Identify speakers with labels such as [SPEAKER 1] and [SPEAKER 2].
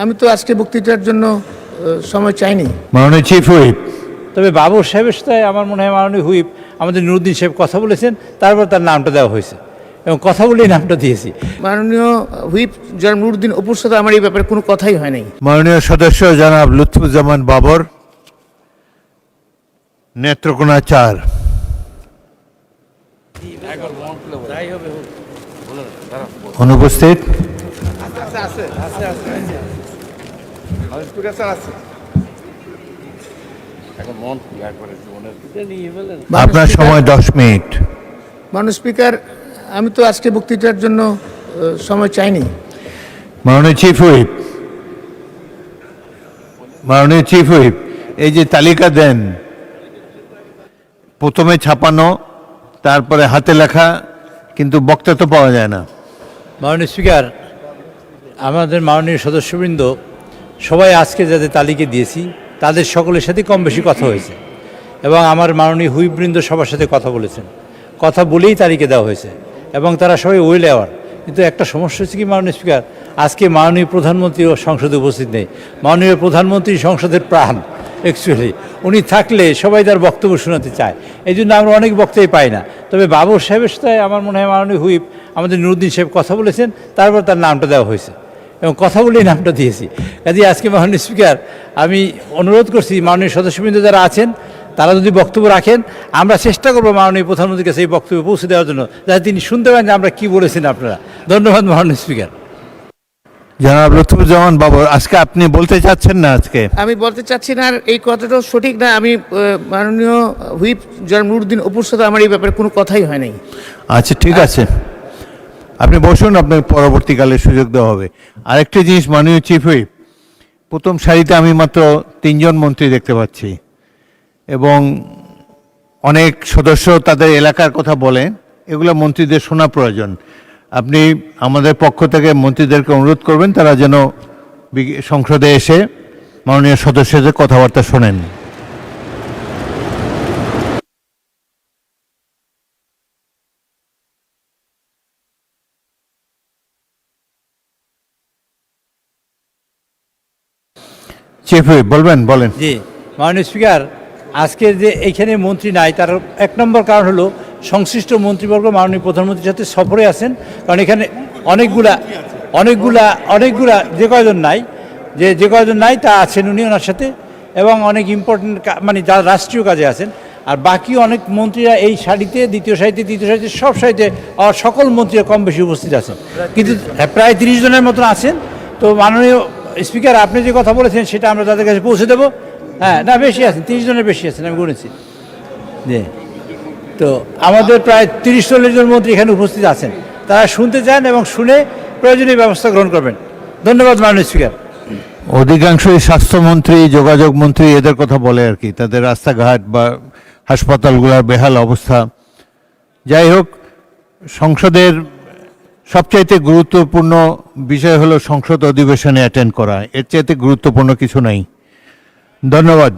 [SPEAKER 1] আমি তো আজকে বক্তৃতার জন্য সময় চাইনি।
[SPEAKER 2] মাননীয় চিফ হুইপ,
[SPEAKER 3] তবে বাবর সাহেবের সাথে আমার মনে হয় মাননীয় হুইপ আমাদের নুরুদ্দিন সাহেব কথা বলেছেন, তারপর তার নামটা দেওয়া হয়েছে এবং কথা বলেই নামটা দিয়েছি।
[SPEAKER 1] মাননীয় হুইপ জনাব নুরুদ্দিন অপুর সাথে আমার এই ব্যাপারে কোনো কথাই হয় নাই।
[SPEAKER 2] মাননীয় সদস্য জনাব লুৎফুজ্জামান বাবর, নেত্রকোনা 4। অনুপস্থিত। আপনার সময় 10 মিনিট।
[SPEAKER 1] মাননীয় স্পিকার, আমি তো আজকে বক্তৃতার জন্য সময় চাইনি।
[SPEAKER 2] মাননীয় চিফ হুইপ, মাননীয় চিফ হুইপ, এই যে তালিকা দেন, প্রথমে ছাপানো, তারপরে হাতে লেখা, কিন্তু বক্তা তো পাওয়া যায় না।
[SPEAKER 3] মাননীয় স্পিকার, আমাদের মাননীয় সদস্যবৃন্দ সবাই আজকে যাদের তালিকা দিয়েছি তাদের সকলের সাথে কম বেশি কথা হয়েছে এবং আমার মাননীয় হুইপবৃন্দ সবার সাথে কথা বলেছেন, কথা বলেই তালিকা দেওয়া হয়েছে এবং তারা সবাই ওয়েল অ্যাওয়ার। কিন্তু একটা সমস্যা হচ্ছে কি মাননীয় স্পিকার, আজকে মাননীয় প্রধানমন্ত্রীও সংসদে উপস্থিত নেই। মাননীয় প্রধানমন্ত্রী সংসদের প্রাণ, অ্যাকচুয়ালি উনি থাকলে সবাই তার বক্তব্য শোনাতে চায়, এই জন্য আমরা অনেক বক্তাই পাই না। তবে বাবর সাহেবের সাথে আমার মনে হয় মাননীয় হুইপ আমাদের নুরুদ্দিন সাহেব কথা বলেছেন, তারপর তার নামটা দেওয়া হয়েছে এবং কথা বলেই নামটা দিয়েছি। কাজে আজকে মাননীয় স্পিকার, আমি অনুরোধ করছি মাননীয় সদস্যবৃন্দ যারা আছেন তারা যদি বক্তব্য রাখেন, আমরা চেষ্টা করবো মাননীয় প্রধানমন্ত্রীর কাছে এই বক্তব্য পৌঁছে দেওয়ার জন্য, যাতে তিনি শুনতে পারেন যে আমরা কী বলেছেন আপনারা। ধন্যবাদ মাননীয় স্পিকার।
[SPEAKER 2] জনাব লুৎফুজ্জামান বাবর, আজকে আপনি বলতে চাচ্ছেন না? আজকে
[SPEAKER 1] আমি বলতে চাচ্ছি না, আর এই কথাটাও সঠিক না। আমি মাননীয় হুইপ জনাব নুরুদ্দিন অপুর সাথে আমার এই ব্যাপারে কোনো কথাই হয় নাই।
[SPEAKER 2] আচ্ছা, ঠিক আছে, আপনি বসুন, আপনাকে পরবর্তীকালে সুযোগ দেওয়া হবে। আরেকটা জিনিস, মাননীয় চিফ হুইপ, প্রথম সারিতে আমি মাত্র 3 জন মন্ত্রী দেখতে পাচ্ছি এবং অনেক সদস্য তাদের এলাকার কথা বলেন, এগুলো মন্ত্রীদের শোনা প্রয়োজন। আপনি আমাদের পক্ষ থেকে মন্ত্রীদেরকে অনুরোধ করবেন তারা যেন সংসদে এসে মাননীয় সদস্যদের কথাবার্তা শোনেন। চিফ হুইপ বলেন।
[SPEAKER 3] জি মাননীয় স্পিকার, আজকে যে এইখানে মন্ত্রী নাই তার এক নম্বর কারণ হলো সংশ্লিষ্ট মন্ত্রীবর্গ মাননীয় প্রধানমন্ত্রীর সাথে সফরে আছেন, কারণ এখানে অনেকগুলা যে কয়জন নাই তা আছেন উনি ওনার সাথে, এবং অনেক ইম্পর্টেন্ট মানে যারা রাষ্ট্রীয় কাজে আছেন। আর বাকি অনেক মন্ত্রীরা এই সারিতে, দ্বিতীয় সারিতে, তৃতীয় সারিতে, সব সারিতে সকল মন্ত্রীরা কম বেশি উপস্থিত আছেন, কিন্তু প্রায় 30 জনের মতন আছেন। তো মাননীয় স্পিকার, আপনি যে কথা বলেছেন সেটা আমরা তাদের কাছে পৌঁছে দেবো। হ্যাঁ, না বেশি আছেন, 30 জনের বেশি আছেন, আমি গুনেছি। জি, তো আমাদের প্রায় 30-40 জন মন্ত্রী এখানে উপস্থিত আছেন, তারা শুনতে চান এবং শুনে প্রয়োজনীয় ব্যবস্থা গ্রহণ করবেন। ধন্যবাদ মাননীয় স্পিকার।
[SPEAKER 2] অধিকাংশই স্বাস্থ্যমন্ত্রী, যোগাযোগ মন্ত্রী এদের কথা বলে আর কি, তাদের রাস্তাঘাট বা হাসপাতালগুলোর বেহাল অবস্থা। যাই হোক, সংসদের সবচাইতে গুরুত্বপূর্ণ বিষয় হলো সংসদ অধিবেশনে অ্যাটেন্ড করা, এর চাইতে গুরুত্বপূর্ণ কিছু নাই। ধন্যবাদ।